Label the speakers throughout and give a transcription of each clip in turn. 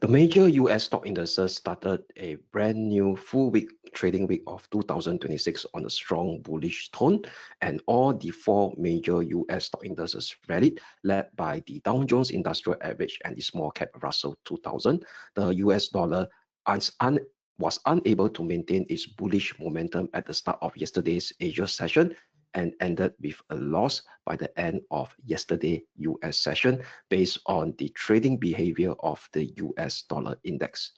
Speaker 1: The major US stock indices started a brand new full week trading week of 2026 on a strong bullish tone, and all the four major US stock indices rallied, led by the Dow Jones Industrial Average and the small cap Russell 2000. The US dollar was unable to maintain its bullish momentum at the start of yesterday's Asia session and ended with a loss by the end of yesterday US session based on the trading behavior of the US dollar index.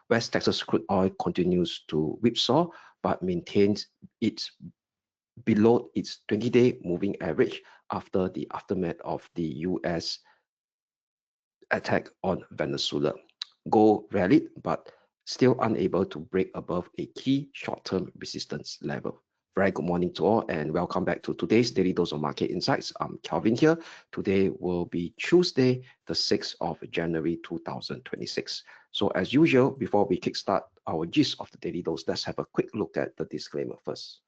Speaker 1: West Texas crude oil continues to whipsaw but maintains its below its 20-day moving average after the aftermath of the US attack on Venezuela. Gold rallied but still unable to break above a key short-term resistance level. Very good morning to all and welcome back to today's Daily Dose of Market Insights. I'm Kelvin here. Today will be Tuesday, the 6th of January 2026. So as usual, before we kickstart our gist of the Daily Dose, let's have a quick look at the disclaimer first.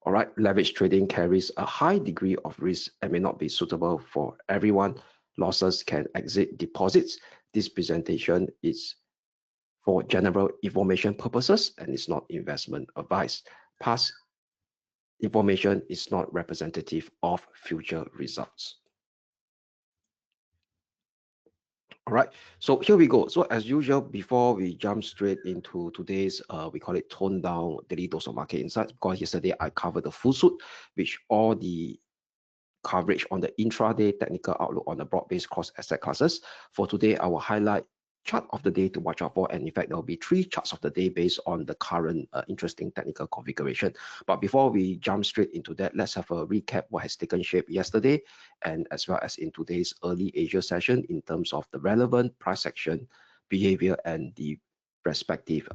Speaker 1: All right, leverage trading carries a high degree of risk and may not be suitable for everyone. Losses can exceed deposits. This presentation is for general information purposes and is not investment advice. Past information is not representative of future results. All right, so here we go. So as usual, before we jump straight into today's, we call it tone down daily dose of market insights, because yesterday I covered the full suit, which all the coverage on the intraday technical outlook on the broad-based cross asset classes. For today, I will highlight chart of the day to watch out for, and in fact there will be 3 charts of the day based on the current interesting technical configuration. But before we jump straight into that, let's have a recap what has taken shape yesterday and as well as in today's early Asia session in terms of the relevant price action behavior and the respective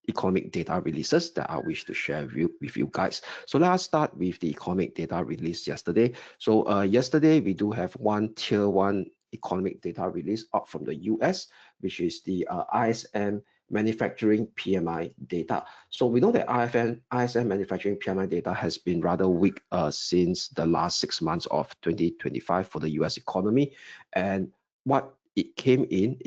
Speaker 1: economic data releases that I wish to share with you guys. So let us start with the economic data release yesterday. So yesterday we do have one tier 1 economic data release up from the US, which is the ISM manufacturing PMI data. So we know that ISM manufacturing PMI data has been rather weak since the last 6 months of 2025 for the US economy. And what it came in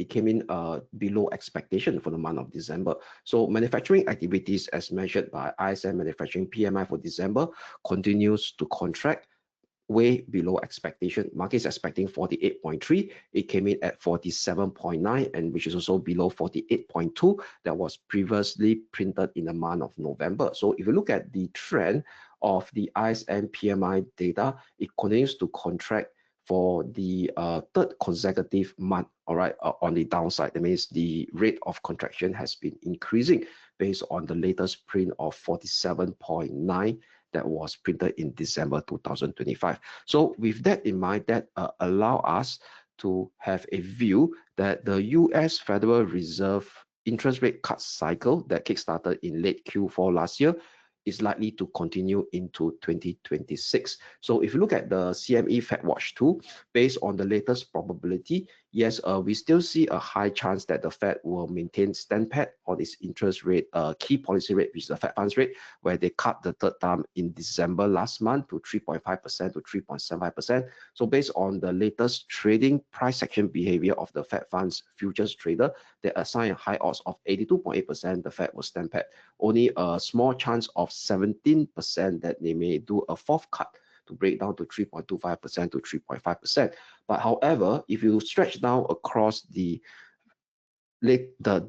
Speaker 1: below expectation for the month of December. So manufacturing activities as measured by ISM manufacturing PMI for December continues to contract way below expectation. Market is expecting 48.3. It came in at 47.9, and which is also below 48.2 that was previously printed in the month of November. So if you look at the trend of the ISM PMI data, it continues to contract for the 3rd consecutive month, all right, on the downside. That means the rate of contraction has been increasing based on the latest print of 47.9 that was printed in December 2025. So with that in mind, that allow us to have a view that the US Federal Reserve interest rate cut cycle that kickstarted in late Q4 last year is likely to continue into 2026. So if you look at the CME Fed Watch tool, based on the latest probability, yes, we still see a high chance that the Fed will maintain stand pat on its interest rate, key policy rate, which is the Fed funds rate, where they cut the 3rd time in December last month to 3.5% to 3.75%. So based on the latest trading price action behavior of the Fed funds futures trader, they assign a high odds of 82.8% the Fed will stand pat. Only a small chance of 17% that they may do a 4th cut to break down to 3.25% to 3.5%. But however, if you stretch down across the later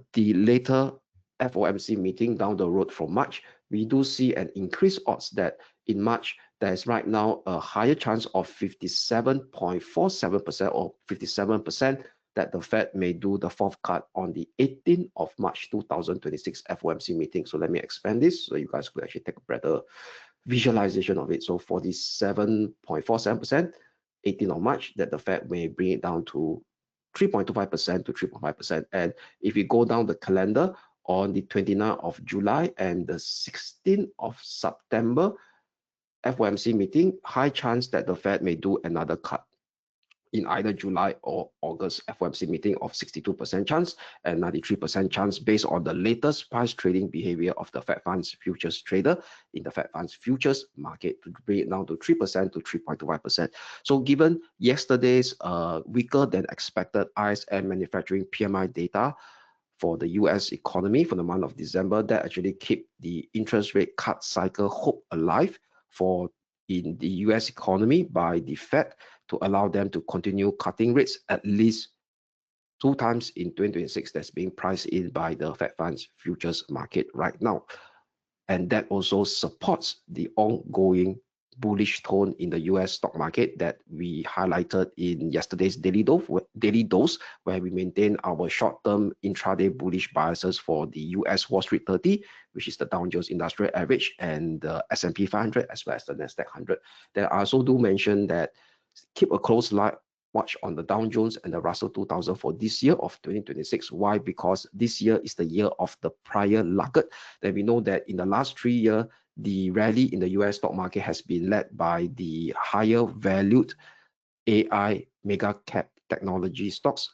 Speaker 1: FOMC meeting down the road from March, we do see an increased odds that in March, there is right now a higher chance of 57.47% or 57% that the Fed may do the 4th cut on the 18th of March 2026 FOMC meeting. So let me expand this so you guys could actually take a better visualization of it. So 47.47%, 18th of March, that the Fed may bring it down to 3.25% to 3.5%. And if you go down the calendar on the 29th of July and the 16th of September FOMC meeting, high chance that the Fed may do another cut. in either July or August FOMC meeting of 62% chance and 93% chance based on the latest price trading behavior of the Fed Funds futures trader in the Fed Funds futures market to bring it down to 3% to 3.25%. So given yesterday's weaker than expected ISM manufacturing PMI data for the US economy for the month of December, that actually keep the interest rate cut cycle hope alive for in the US economy by the Fed to allow them to continue cutting rates at least 2 times in 2026. That's being priced in by the Fed Funds futures market right now. And that also supports the ongoing bullish tone in the US stock market that we highlighted in yesterday's daily dose, where we maintain our short-term intraday bullish biases for the US Wall Street 30, which is the Dow Jones Industrial Average, and the S&P 500 as well as the Nasdaq 100. There I also do mention that keep a close watch on the Dow Jones and the Russell 2000 for this year of 2026. Why? Because this year is the year of the prior laggard. Then we know that in the last 3 years, the rally in the US stock market has been led by the higher valued AI mega cap technology stocks.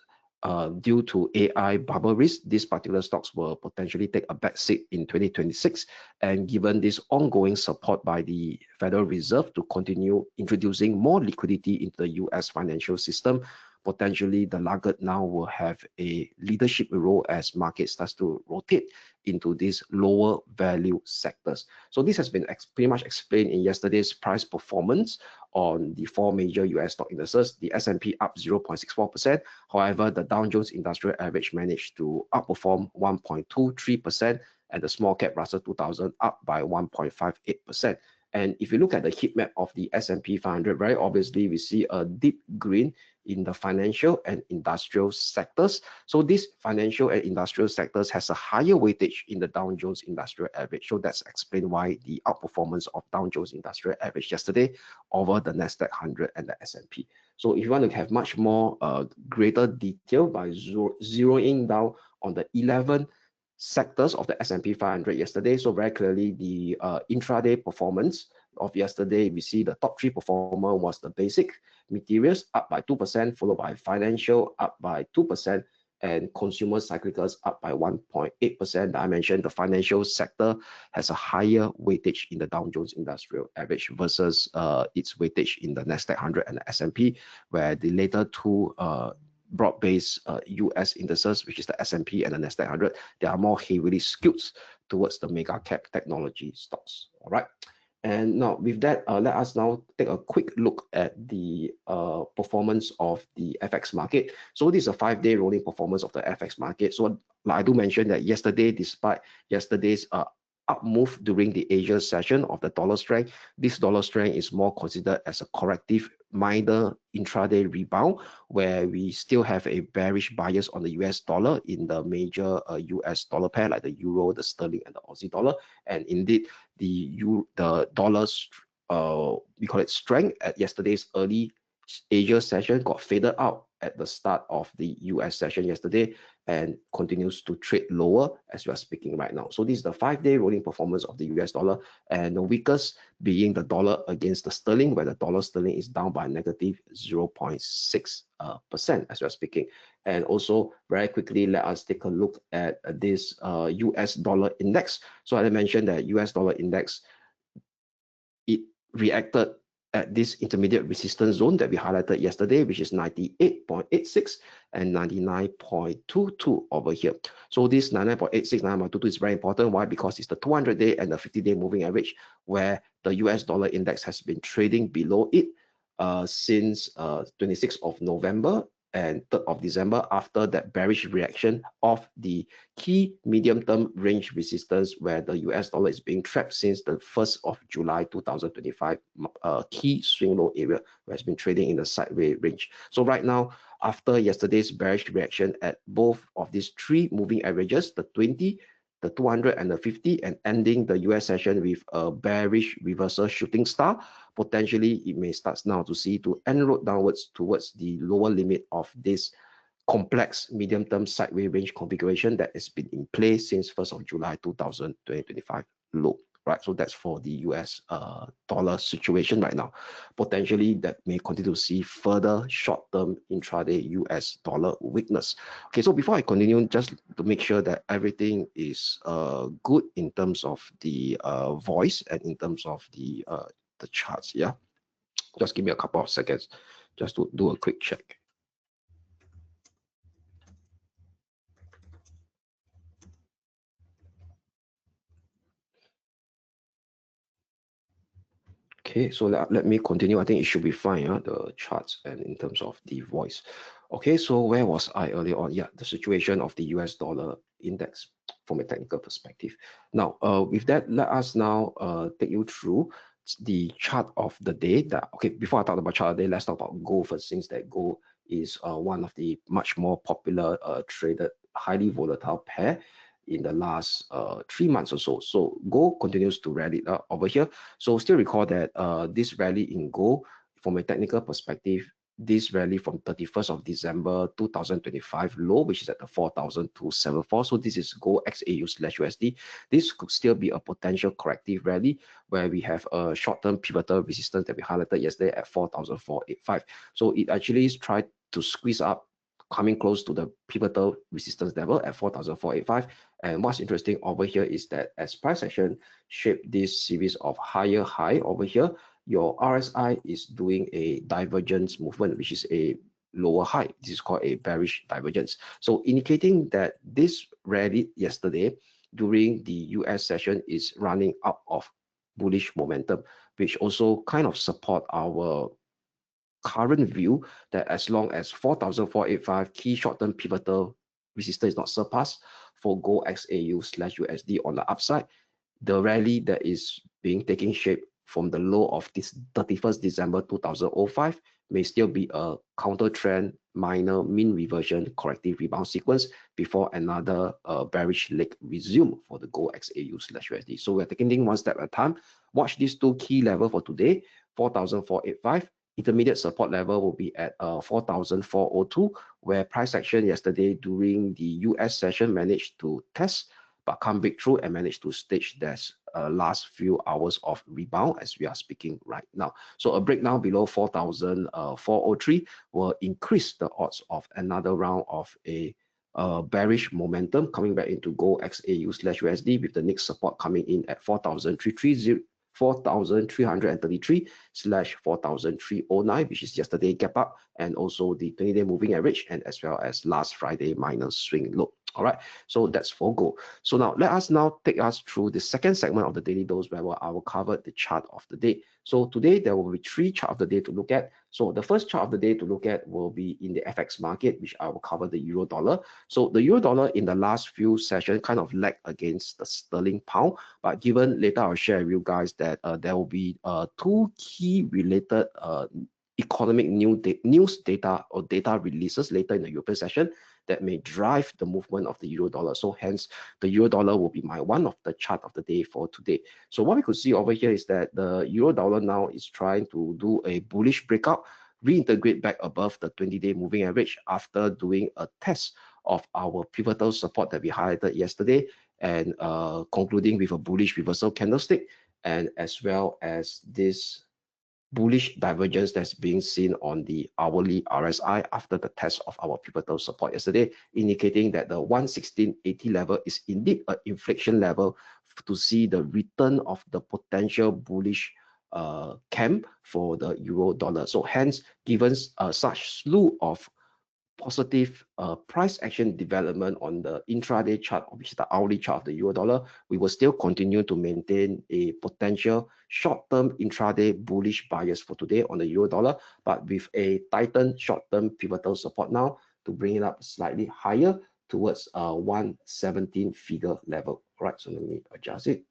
Speaker 1: Due to AI bubble risk, these particular stocks will potentially take a back seat in 2026. And given this ongoing support by the Federal Reserve to continue introducing more liquidity into the US financial system, potentially the laggard now will have a leadership role as market starts to rotate into these lower value sectors. So this has been pretty much explained in yesterday's price performance on the 4 major US stock indices. The S&P up 0.64%. However, the Dow Jones Industrial Average managed to outperform 1.23%, and the small cap Russell 2000 up by 1.58%. And if you look at the heat map of the S&P 500, very obviously we see a deep green in the financial and industrial sectors. So these financial and industrial sectors has a higher weightage in the Dow Jones Industrial Average. So that's explained why the outperformance of Dow Jones Industrial Average yesterday over the Nasdaq 100 and the S&P. So if you want to have much more greater detail by zeroing down on the 11 sectors of the S&P 500 yesterday, so very clearly the intraday performance of yesterday, we see the top 3 performer was the basic materials up by 2%, followed by financial up by 2%, and consumer cyclicals up by 1.8%. I mentioned the financial sector has a higher weightage in the Dow Jones Industrial Average versus its weightage in the Nasdaq 100 and the S&P, where the later two broad-based US indices, which is the S&P and the Nasdaq 100, they are more heavily skewed towards the mega cap technology stocks. All right. And now with that, let us now take a quick look at the performance of the FX market. So this is a 5-day rolling performance of the FX market. So like I do mention that yesterday, despite yesterday's up move during the Asia session of the dollar strength, this dollar strength is more considered as a corrective minor intraday rebound, where we still have a bearish bias on the US dollar in the major US dollar pair like the euro, the sterling, and the Aussie dollar. And indeed, the dollar's we call it strength at yesterday's early Asia session got faded out at the start of the US session yesterday and continues to trade lower as we are speaking right now. So this is the 5-day rolling performance of the US dollar, and the weakest being the dollar against the sterling, where the dollar sterling is down by negative 0.6% as we are speaking. And also very quickly, let us take a look at this US dollar index. So as I mentioned that US dollar index, it reacted at this intermediate resistance zone that we highlighted yesterday, which is 98.86 and 99.22 over here. So this 99.86, 99.22 is very important. Why? Because it's the 200-day and the 50-day moving average, where the US dollar index has been trading below it since 26th of November and 3rd of December, after that bearish reaction of the key medium-term range resistance, where the US dollar is being trapped since the 1st of July 2025, key swing low area, where it's been trading in the sideways range. So right now, after yesterday's bearish reaction at both of these 3 moving averages, the 20, the 200 and the 50, and ending the US session with a bearish reversal shooting star, potentially it may start now to see to enroll downwards towards the lower limit of this complex medium-term sideways range configuration that has been in place since 1st of July 2025 low. right? So that's for the US dollar situation right now. Potentially that may continue to see further short-term intraday US dollar weakness. Okay, so before I continue, just to make sure that everything is good in terms of the voice and in terms of the charts, yeah? Just give me a couple of seconds just to do a quick check. Okay, so let me continue. I think it should be fine, the charts and in terms of the voice. Okay, so where was I earlier on? Yeah, the situation of the US dollar index from a technical perspective. Now, with that, let us now take you through the chart of the day. Okay, before I talk about chart of the day, let's talk about gold first, since that gold is one of the much more popular traded, highly volatile pair in the last 3 months or so. So gold continues to rally over here. So still recall that this rally in gold, from a technical perspective, this rally from 31st of December 2025 low, which is at the 4,274. So this is gold XAU/USD. This could still be a potential corrective rally where we have a short-term pivotal resistance that we highlighted yesterday at 4,485. So it actually is tried to squeeze up, coming close to the pivotal resistance level at 4,485. And what's interesting over here is that as price action shape this series of higher high over here, your RSI is doing a divergence movement, which is a lower high. This is called a bearish divergence. So indicating that this rally yesterday during the US session is running out of bullish momentum, which also kind of support our current view that as long as 4,485 key short-term pivotal resistance is not surpassed for gold XAU/USD on the upside, the rally that is being taking shape from the low of this 31st December 2005 may still be a counter trend, minor mean reversion corrective rebound sequence before another bearish leg resume for the gold XAU/USD. So we're taking things one step at a time. Watch these two key levels for today: 4,485. Intermediate support level will be at 4,402, where price action yesterday during the US session managed to test but come breakthrough and manage to stage this last few hours of rebound as we are speaking right now. So a breakdown below 4,403 will increase the odds of another round of a bearish momentum coming back into gold XAU/USD, with the next support coming in at 4,333/4,309, which is yesterday gap up, and also the 20-day moving average, and as well as last Friday minor swing low. All right, so that's for gold. So now let us now take us through the second segment of the daily dose, where I will cover the chart of the day. So today there will be 3 charts of the day to look at. So the first chart of the day to look at will be in the FX market, which I will cover the euro dollar. So the euro dollar in the last few sessions kind of lagged against the sterling pound, but given later I'll share with you guys that there will be 2 key related economic news data or data releases later in the European session that may drive the movement of the euro dollar. So hence the euro dollar will be one of the chart of the day for today. So what we could see over here is that the euro dollar now is trying to do a bullish breakout, reintegrate back above the 20-day moving average after doing a test of our pivotal support that we highlighted yesterday, and concluding with a bullish reversal candlestick, and as well as this bullish divergence that's being seen on the hourly RSI after the test of our pivotal support yesterday, indicating that the 116.80 level is indeed an inflection level to see the return of the potential bullish camp for the euro dollar. So hence, given such slew of positive price action development on the intraday chart, which is the hourly chart of the euro dollar, we will still continue to maintain a potential short-term intraday bullish bias for today on the euro dollar, but with a tightened short-term pivotal support now to bring it up slightly higher towards 117 figure level. All right, so let me adjust it.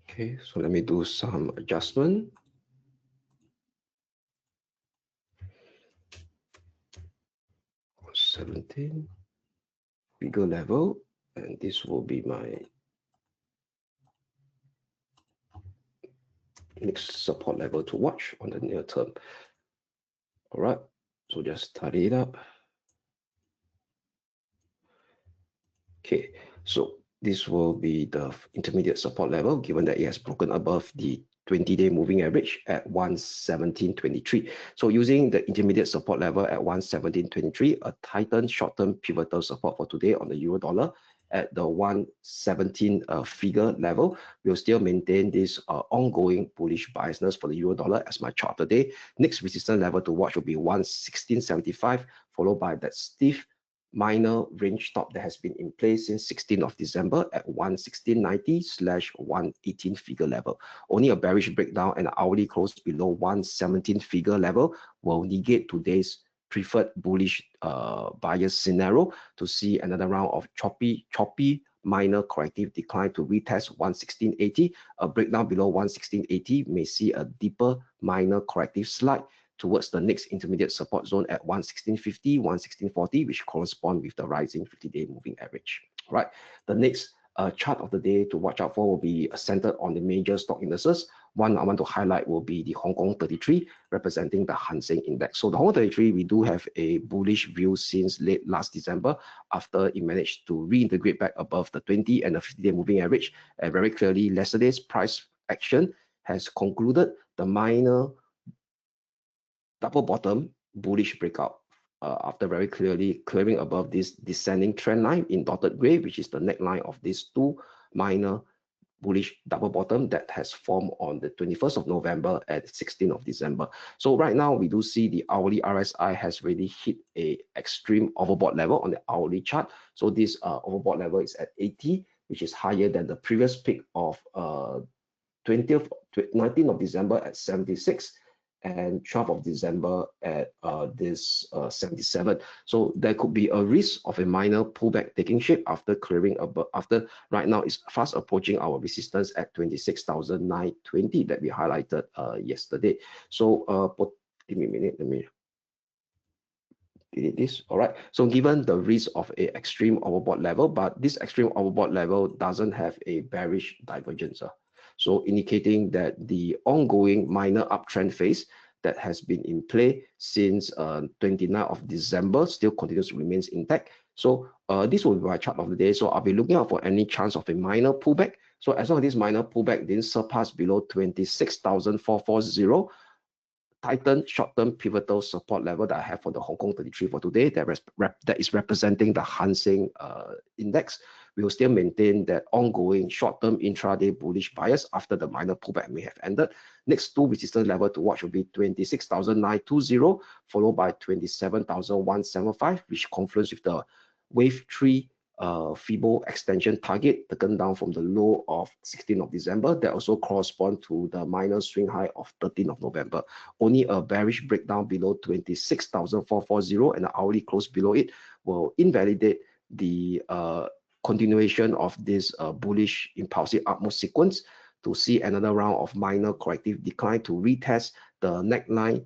Speaker 1: Okay, so let me do some adjustment. 17 figure level, and this will be my next support level to watch on the near term. All right, So just study it up. Okay, so this will be the intermediate support level, given that it has broken above the 20-day moving average at 117.23. So using the intermediate support level at 117.23, a tightened short-term pivotal support for today on the euro dollar at the 117 figure level, we'll still maintain this ongoing bullish biasness for the euro dollar as my chart today. Next resistance level to watch will be 116.75, followed by that stiff minor range stop that has been in place since 16th of December at 116.90/118 figure level. Only a bearish breakdown and hourly close below 117 figure level will negate today's preferred bullish bias scenario to see another round of choppy minor corrective decline to retest 116.80. A breakdown below 116.80 may see a deeper minor corrective slide towards the next intermediate support zone at 116.50, 116.40, which correspond with the rising 50-day moving average. All right, the next chart of the day to watch out for will be centered on the major stock indices. One I want to highlight will be the Hong Kong 33, representing the Hang Seng Index. So the Hong Kong 33, we do have a bullish view since late last December after it managed to reintegrate back above the 20 and the 50-day moving average. And very clearly, yesterday's price action has concluded the minor double bottom bullish breakout after very clearly clearing above this descending trend line in dotted gray, which is the neckline of these two minor bullish double bottom that has formed on the 21st of November at 16th of December. So right now we do see the hourly RSI has really hit a extreme overbought level on the hourly chart. So this overbought level is at 80, which is higher than the previous peak of 19th of December at 76 and 12th of December at this 77. So there could be a risk of a minor pullback taking shape after clearing above, after right now it's fast approaching our resistance at 26,920 that we highlighted yesterday. So give me a minute, let me delete this. All right, so given the risk of a extreme overbought level, but this extreme overbought level doesn't have a bearish divergence. So indicating that the ongoing minor uptrend phase that has been in play since 29th of December still continues to remain intact. So this will be my chart of the day. So I'll be looking out for any chance of a minor pullback. So as long as this minor pullback didn't surpass below 26,440, tighten short-term pivotal support level that I have for the Hong Kong 33 for today, that is representing the Hang Seng Index. We will still maintain that ongoing short-term intraday bullish bias after the minor pullback may have ended. Next two resistance level to watch will be 26,920, followed by 27,175, which confluence with the wave 3 Fibo extension target taken down from the low of 16th of December. That also correspond to the minor swing high of 13th of November. Only a bearish breakdown below 26,440 and the hourly close below it will invalidate the continuation of this bullish impulsive upward sequence to see another round of minor corrective decline to retest the neckline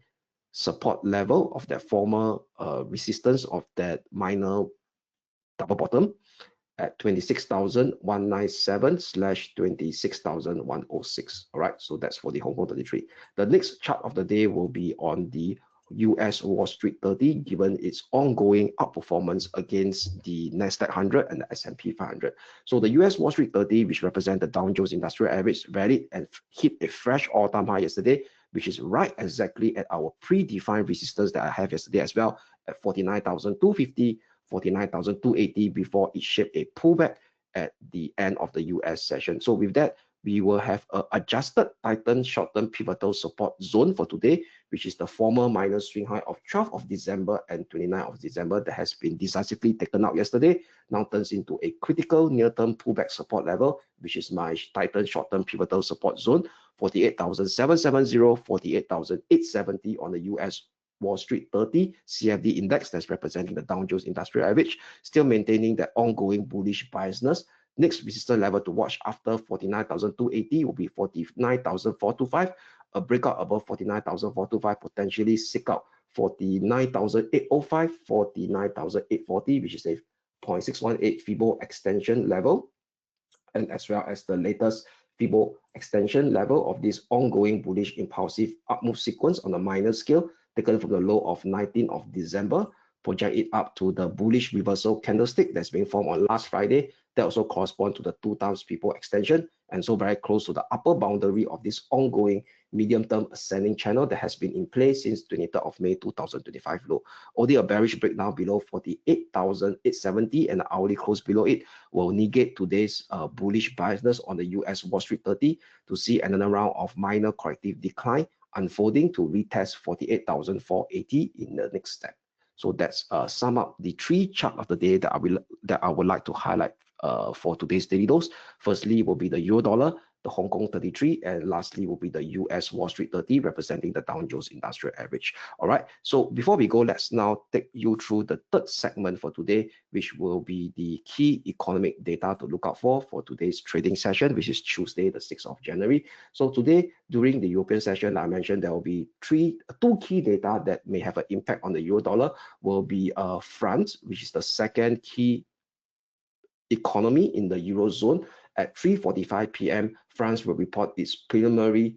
Speaker 1: support level of that former resistance of that minor double bottom at 26,197/26,106. All right, so that's for the Hong Kong 33. The next chart of the day will be on the US Wall Street 30, given its ongoing outperformance against the Nasdaq 100 and the S&P 500. So the US Wall Street 30, which represent the Dow Jones Industrial Average, rallied and hit a fresh all-time high yesterday, which is right exactly at our predefined resistance that I have yesterday as well at 49,250. 49,280 before it shaped a pullback at the end of the US session. So with that, we will have an adjusted tightened short-term pivotal support zone for today, which is the former minor swing high of 12th of December and 29th of December that has been decisively taken out yesterday, now turns into a critical near-term pullback support level, which is my tightened short-term pivotal support zone, 48,770, 48,870 on the US Wall Street 30 CFD index that's representing the Dow Jones Industrial Average, still maintaining that ongoing bullish biasness. Next resistance level to watch after 49,280 will be 49,425. A breakout above 49,425 potentially seek out 49,805, 49,840, which is a 0.618 Fibo extension level, and as well as the latest Fibo extension level of this ongoing bullish impulsive up move sequence on a minor scale taken from the low of 19th of December, project it up to the bullish reversal candlestick that's been formed on last Friday. That also corresponds to the 2 times people extension, and so very close to the upper boundary of this ongoing medium-term ascending channel that has been in place since 23rd of May 2025 low. Only a bearish breakdown below 48,870 and the hourly close below it will negate today's bullish biasness on the US Wall Street 30 to see another round of minor corrective decline unfolding to retest 48,480 in the next step. So that's sum up the 3 chart of the day that I would like to highlight for today's daily dose. Firstly will be the euro dollar, the Hong Kong 33, and lastly will be the US Wall Street 30 representing the Dow Jones Industrial Average. All right, so before we go, let's now take you through the third segment for today, which will be the key economic data to look out for today's trading session, which is Tuesday, the 6th of January. So today, during the European session, I mentioned there will be two key data that may have an impact on the euro dollar. Will be France, which is the second key economy in the Eurozone. At 3:45 p.m., France will report its preliminary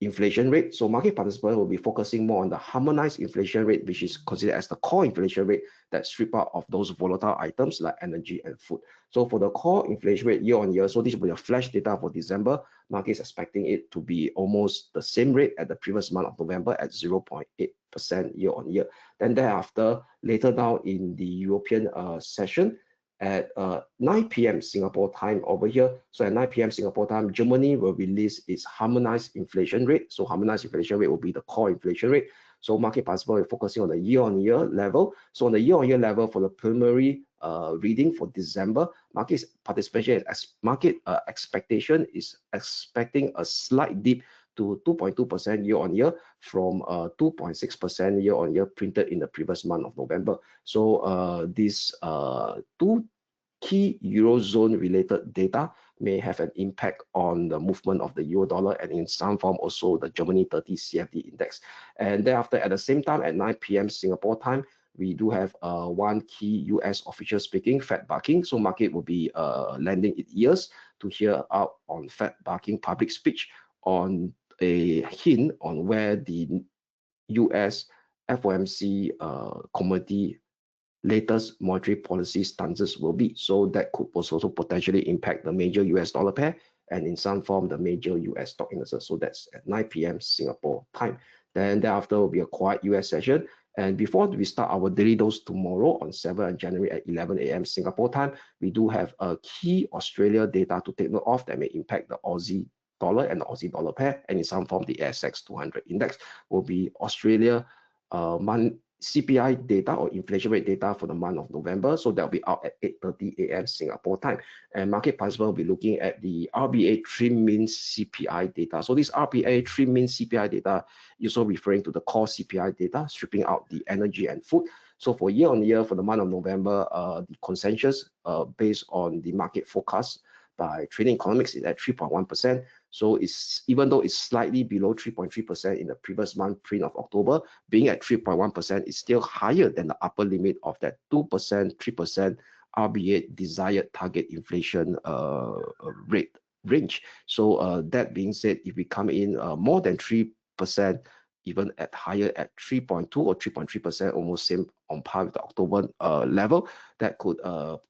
Speaker 1: inflation rate. So market participants will be focusing more on the harmonized inflation rate, which is considered as the core inflation rate that strip out of those volatile items like energy and food. So for the core inflation rate year on year, so this will be a flash data for December. Market is expecting it to be almost the same rate at the previous month of November at 0.8% year on year. Then thereafter, later down in the European session, at 9 p.m. Singapore time over here. So at 9 p.m. Singapore time, Germany will release its harmonized inflation rate. So harmonized inflation rate will be the core inflation rate. So market participants are focusing on the year-on-year level. So on the year-on-year level for the preliminary reading for December, market expectation is expecting a slight dip to 2.2% year-on-year from 2.6% year-on-year printed in the previous month of November. So these two key Eurozone related data may have an impact on the movement of the euro dollar and in some form also the Germany 30 CFD index. And thereafter at the same time at 9 p.m. Singapore time, we do have one key US official speaking, Fed barking. So market will be lending its ears to hear out on Fed barking public speech on a hint on where the US FOMC commodity latest monetary policy stances will be. So that could also potentially impact the major US dollar pair and in some form the major US stock indexes. So that's at 9 p.m. Singapore time. Then thereafter will be a quiet US session. And before we start our daily dose tomorrow on 7th January at 11 a.m. Singapore time, we do have a key Australia data to take note of that may impact the Aussie dollar and the Aussie dollar pair, and in some form the ASX 200 index will be Australia CPI data or inflation rate data for the month of November. So that'll be out at 8:30 a.m. Singapore time. And market participants will be looking at the RBA trim mean CPI data. So this RBA trim mean CPI data is also referring to the core CPI data, stripping out the energy and food. So for year on year for the month of November, the consensus based on the market forecast by Trading Economics is at 3.1%. So it's, even though it's slightly below 3.3% in the previous month print of October, being at 3.1% is still higher than the upper limit of that 2%, 3% RBA desired target inflation rate range. So that being said, if we come in more than 3%, even at higher at 3.2 or 3.3%, almost same on par with the October level, that could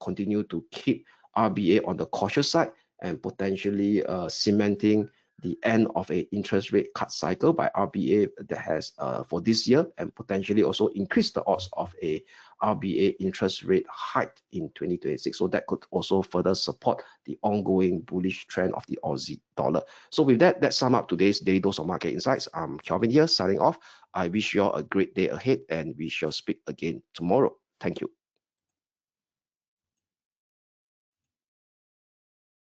Speaker 1: continue to keep RBA on the cautious side and potentially cementing the end of an interest rate cut cycle by RBA that has for this year, and potentially also increase the odds of a RBA interest rate hike in 2026. So that could also further support the ongoing bullish trend of the Aussie dollar. So with that, let's sum up today's daily dose of market insights. I'm Kelvin here signing off. I wish you all a great day ahead and we shall speak again tomorrow. Thank you.